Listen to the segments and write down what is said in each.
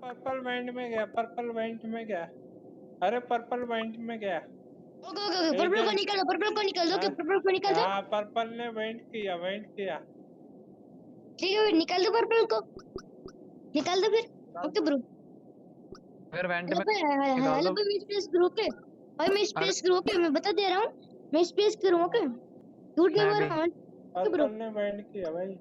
Purple went में गया, purple went में गया। अरे पर्पल वेंट में गया। ओके ओके ओके, पर्पल को निकाल दो, पर्पल को निकाल दो, हाँ, पर्पल को निकाल दो। हाँ पर्पल ने वेंट किया, वेंट किया। ठीक है, निकाल दो पर्पल को, निकाल दो फिर। Okay bro. अगर वेंट में हेलो निकाल हेलो दो। भाई, मैं स्पेस ग्रुप के भाई, मैं स्पेस ग्रुप के, मैं बता दे रहा हूँ, मैं स्पेस करूँ। ओके, झूठ नहीं मैं बोल भी। रहा हूँ। Okay bro. पर्पल ने वेंट किया भाई।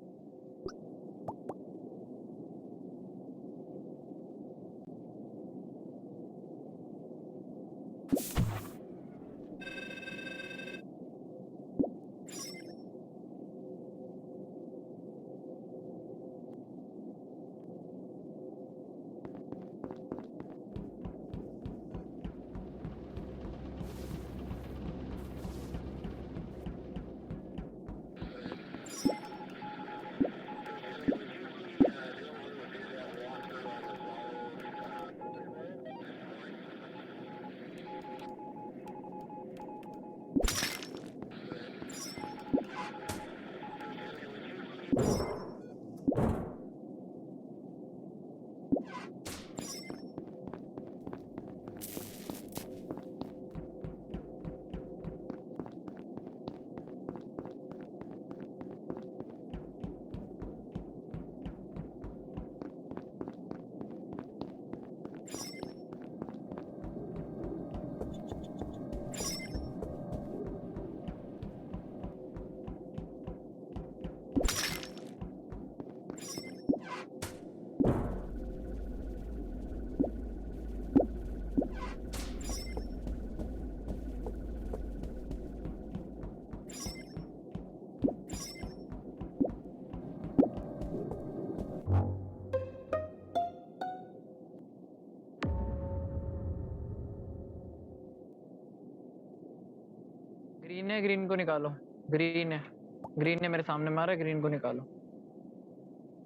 ग्रीन है, ग्रीन को निकालो। ग्रीन है, ग्रीन ने मेरे सामने मारा, ग्रीन को निकालो,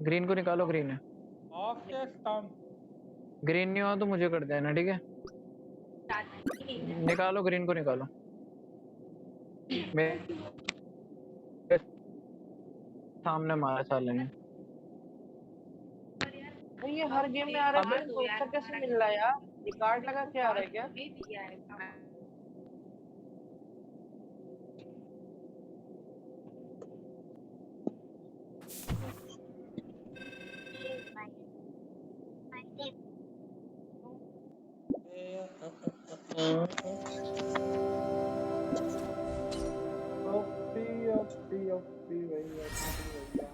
ग्रीन को निकालो। ग्रीन है, ऑफ केस कम। ग्रीन नहीं हुआ तो मुझे कर देना, ठीक है? निकालो, ग्रीन को निकालो। मेरे सामने मारा साले ने। ये हर गेम में आ रहा है, तो अच्छा कैसे मिल रहा है यार? ये कार्ड लगा के आ रहा है क्या? ओपी ओपी ओपी भैया, भैया।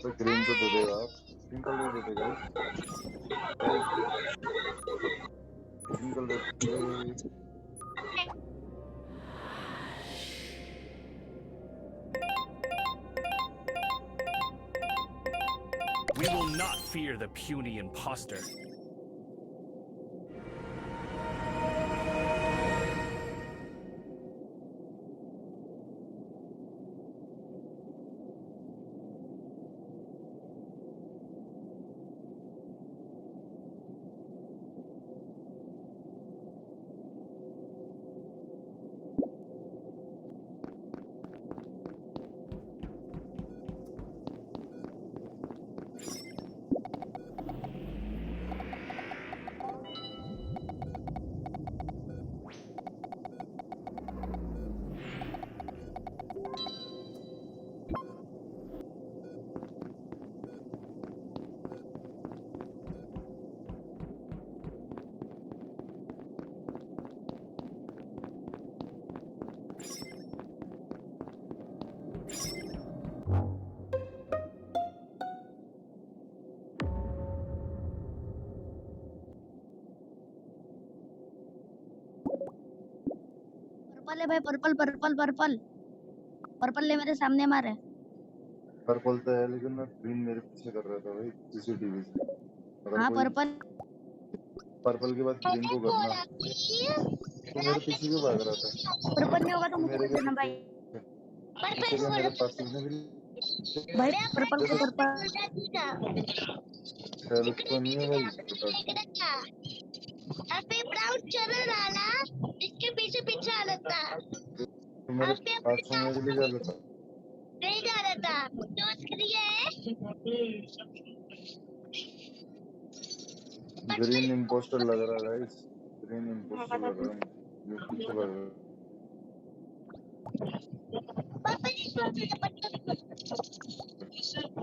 तो ग्रीन को दे देगा, ग्रीन कलर दे देगा। Green colour they. We will not fear the puny imposter. Purple है भाई, पर्पल पर्पल पर्पल पर्पल ले मेरे सामने मारे। पर्पल तो है लेकिन मैं ग्रीन मेरे पीछे कर रहा था भाई सीसीटीवी से। अगर हाँ कोई पर्पल पर्पल के बाद ग्रीन को करना तो मेरे पीछे क्यों भाग रहा था? पर्पल नहीं होगा तो मुझे मेरे कर के देना भाई। पीछे क्या मेरे पास में भी भाई पर्पल को पर्पल खैर उसको नहीं है भाई बता दो। अबे ब्राउन चल रहा ना, इसके पीछे पीछे आ रहा था, तो मेरे पास में भी जा रहा था। नहीं जा रहा था तो उसके लिए ग्रीन इम्पोस्टर लग रहा है गाइस, ग्रीन इम्पोस्टर लग रहा है। ये पीछे भाग रहा है।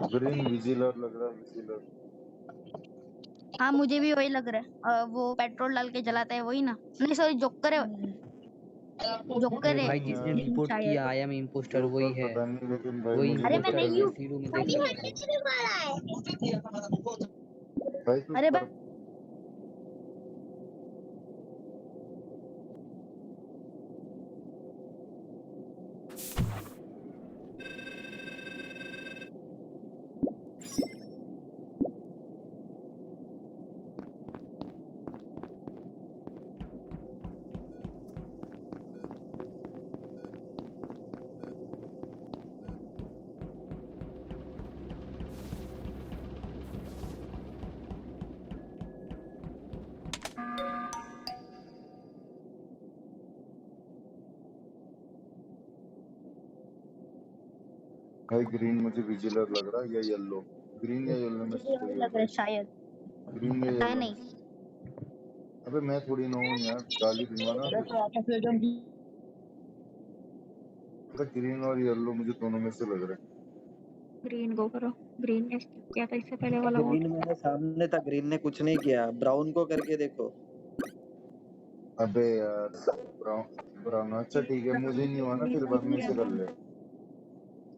ग्रीन विजिलर लग रहा है, विजिलर। हाँ मुझे भी वही लग रहा है। वो पेट्रोल डाल के जलाता है वही ना, नहीं सॉरी जोकर है, जोकर अरे है भाई जिसने रिपोर्ट शायद। किया आई एम इम्पोस्टर वही है, पता नहीं लेकिन भाई वही मुझे अरे तो मैं पता नहीं इम्पोस्टर है, हूँ मैं सीरू में भाई, देख मैं रहा था। किसने मारा है? भाई तू अरे भाई ग्रीन मुझे विजिलर लग रहा है या येलो, ग्रीन या येलो में से मुझे कोई वही है लग रहा है भाई। शायद। ग्रीन या है येलो में नहीं से। अबे मैं थोड़ी ना हूँ यार, गाली दूंगा ना अभी। तो ग्रीन और येलो मुझे दोनों में से लग रहा है। ग्रीन गो करो। ग्रीन ने skip किया था इससे पहले वाला वोट। ग्रीन मेरे सामने था, ग्रीन ने कुछ नहीं किया, ब्राउन को करके देखो। अबे यार ब्राउन, ब्राउन अच्छा ठीक है, मुझे नहीं हुआ ना फिर बाद में से कर ले।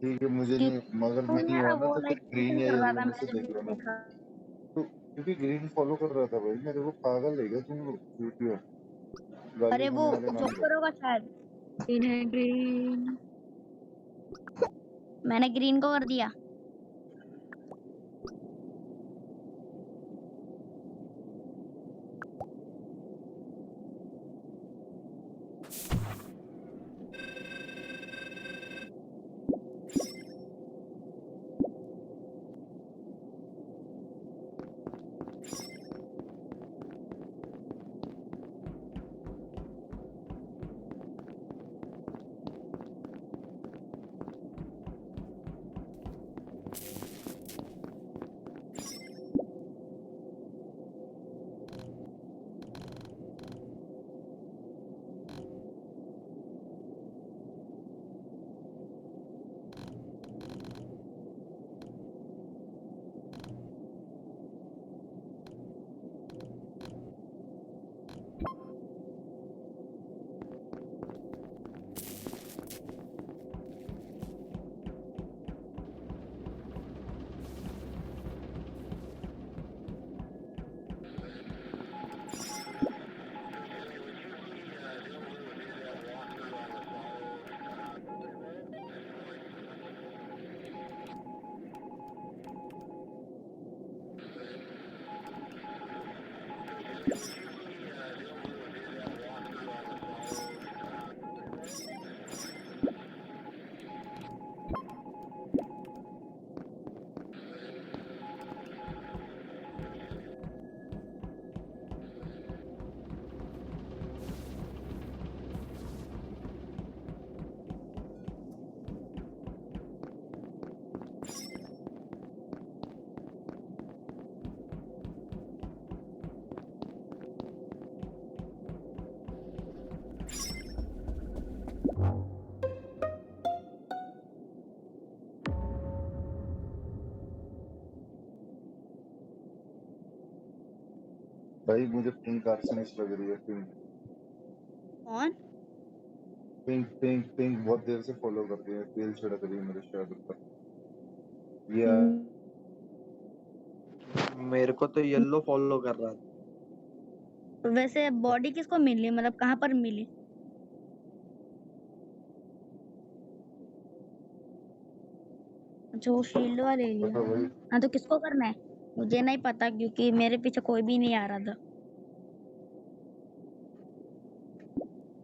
ठीक है मुझे नहीं, मगर नहीं हुआ ना वो तो फिर लाइक ग्रीन या कर रहा येलो था, में से मैंने देख भी लेना। देखा। तो क्योंकि ग्रीन फॉलो कर रहा था भाई मेरे को, पागल है क्या तुम लोग? चूतिया, गाली अरे वो खाने वाले नाम जोकर होगा शायद। ग्रीन है ग्रीन। मैंने ग्रीन को कर दिया। भाई मुझे पिंक आर्सेनिस्ट लग रही है, पिंक कौन? पिंक पिंक पिंक बहुत देर से फॉलो कर रही है, तेल छिड़क रही है मेरे शायद ऊपर या मेरे को तो येलो फॉलो कर रहा था। वैसे बॉडी किसको मिली, मतलब कहाँ पर मिली? अच्छा वो शील्ड वाले एरिया तो वही हाँ तो किसको करना है मुझे नहीं पता क्योंकि मेरे पीछे कोई भी नहीं आ रहा था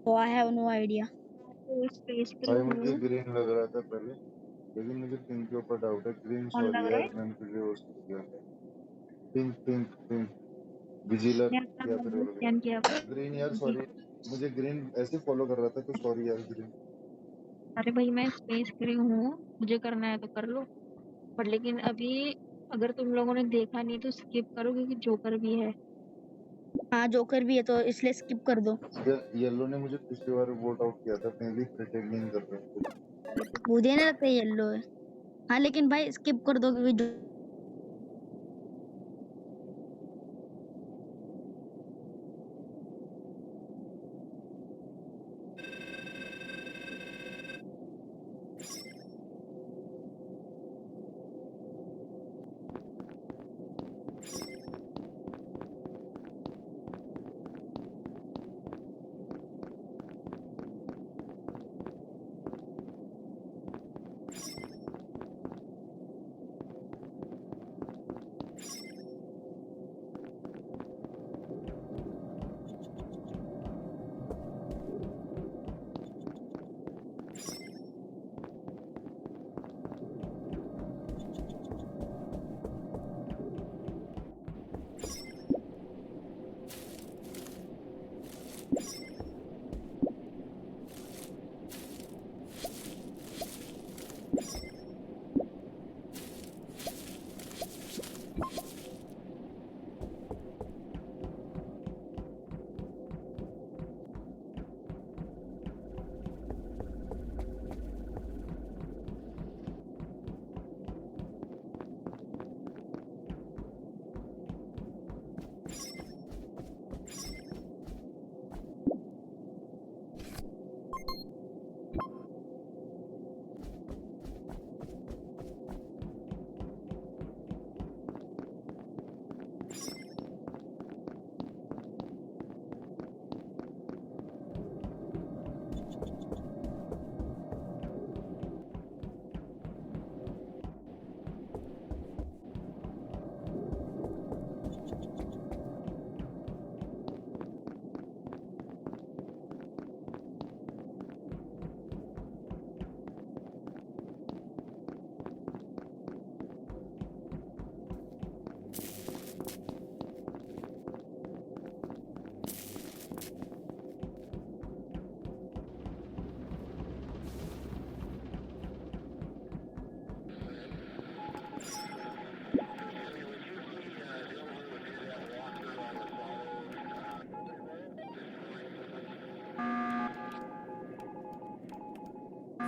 तो आई हैव नो आइडिया तो स्पेस भाई क्रू मुझे हूँ। ग्रीन लग रहा था पहले, लेकिन मुझे पिंक के ऊपर डाउट है। ग्रीन कौन सॉरी लग रहा यार, है? मैंने तुझे वो किया था। पिंक पिंक पिंक विजिलर मैं अपना या फिर मोबाइल स्कैन किया ग्रीन यार, जी। सॉरी मुझे ग्रीन ऐसे फॉलो कर रहा था, तो सॉरी यार ग्रीन। अरे भाई मैं स्पेस क्रू हूँ, मुझे करना है तो कर लो, पर लेकिन अभी अगर तुम लोगों ने देखा नहीं तो स्किप करो क्योंकि जोकर भी है। हाँ जोकर भी है तो इसलिए स्किप कर दो येलो ने मुझे पिछली बार वोट आउट किया था, मैं भी प्रिटेंडिंग कर रहा हूँ। मुझे नहीं लगता येलो है हाँ लेकिन भाई स्किप कर दो क्योंकि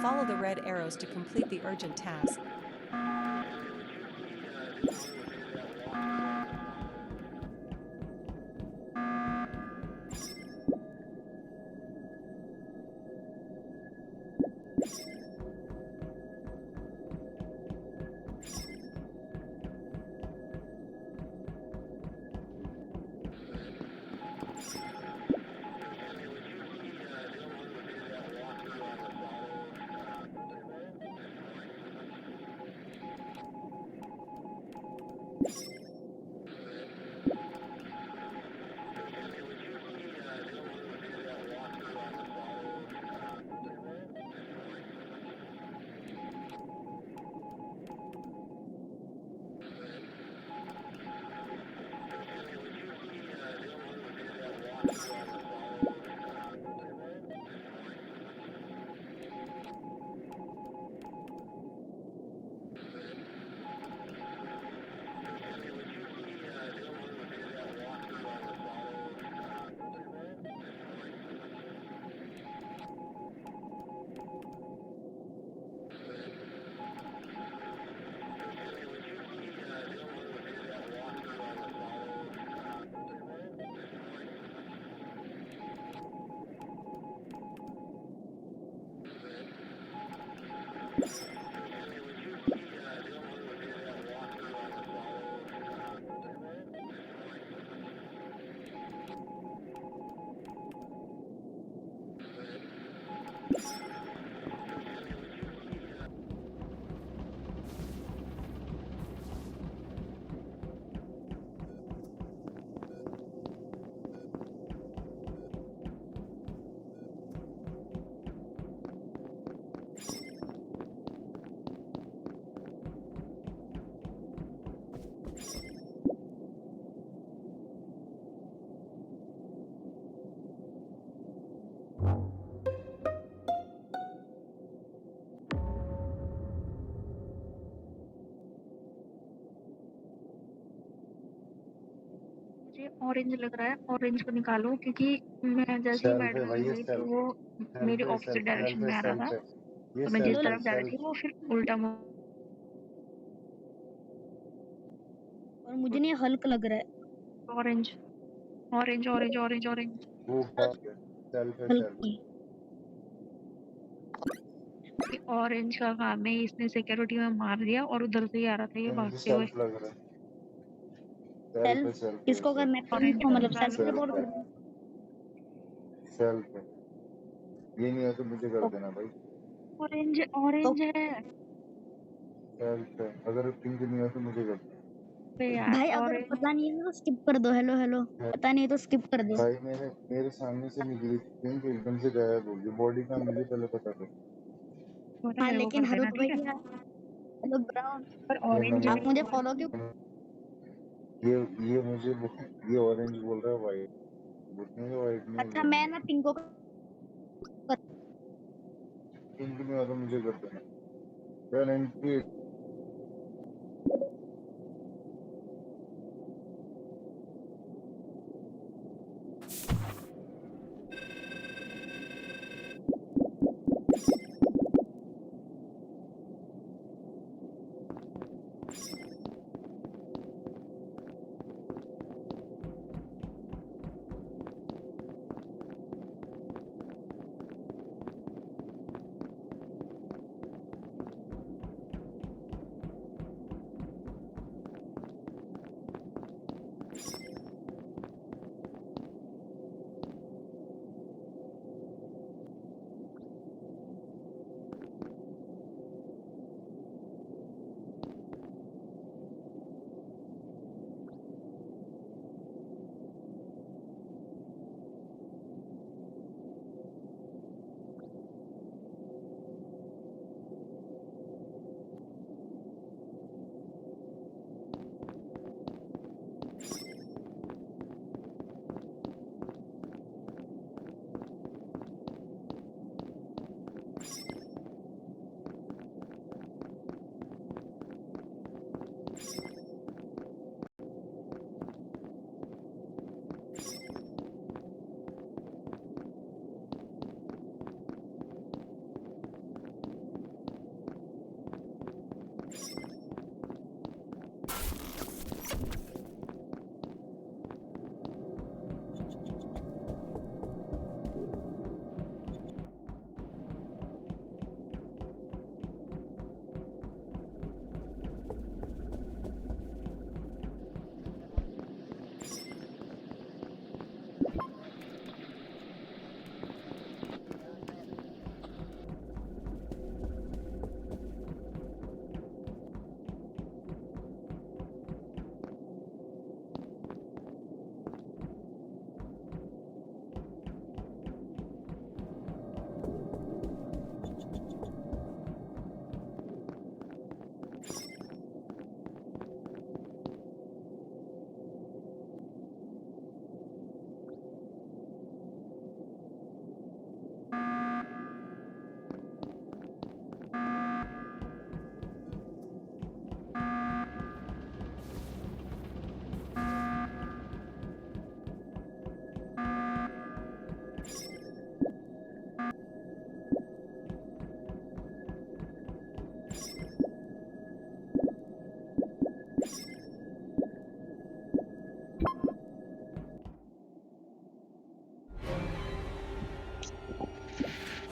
Follow the red arrows to complete the urgent task. Orange लग रहा है, ऑरेंज को निकालो क्योंकि मैं जैसे ही सेल्फ है बेडरूम भाई, में ये गई तो सेल्फ वो मेरे है, ऑपोजिट सेल्फ डायरेक्शन में आ रहा था। है, ये तो मैं जिस सेल्फ है, तरफ जा रही थी वो फिर उल्टा मुड़। और मुझे नहीं हल्क लग रहा है। Orange orange orange orange orange. वो सेल्फ है, हल्की ऑरेंज का काम है, इसने सिक्योरिटी में मार दिया और उधर से ही आ रहा था ये ये मुझे भागते हुए। सेल्फ लग रहा है, सेल्फ सेल्फ किसको है, करना है? ऑरेंज किसको को मतलब निकालो। सेल्फ रिपोर्ट सेल्फ करना है? सेल्फ है। ये नहीं है तो मुझे कर देना भाई, ऑरेंज तो ऑरेंज है। सेल्फ है। अगर पिंक नहीं है तो मुझे कर देना बे यार भाई अगर ऑरेंज। पता नहीं है तो स्किप कर दो। हेलो हेलो, पता नहीं है तो स्किप कर दो। भाई। मेरे सामने से निकली पिंक, एकदम से गायब हो गई। बॉडी का मुझे पहले पता था। तो हाँ मेरे को लेकिन कर देना हल्क ठीक है। भैया, हेलो ब्राउन, पर ये ऑरेंज मैंने आप मुझे फॉलो क्यों? ये मुझे ये ऑरेंज बोल रहा है वाइट, उसने तो वाइट नहीं अच्छा बोला। मैं ना पिंक को पिंक नहीं हुआ तो मुझे कर देना। गारंटी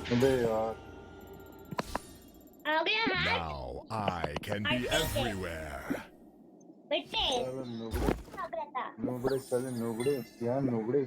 अबे यार आ गया हाथ Now I can be everywhere. बेटे साले नुबड़े भाग रहा था। नुबड़े साले नुबड़े, क्या नुबड़े।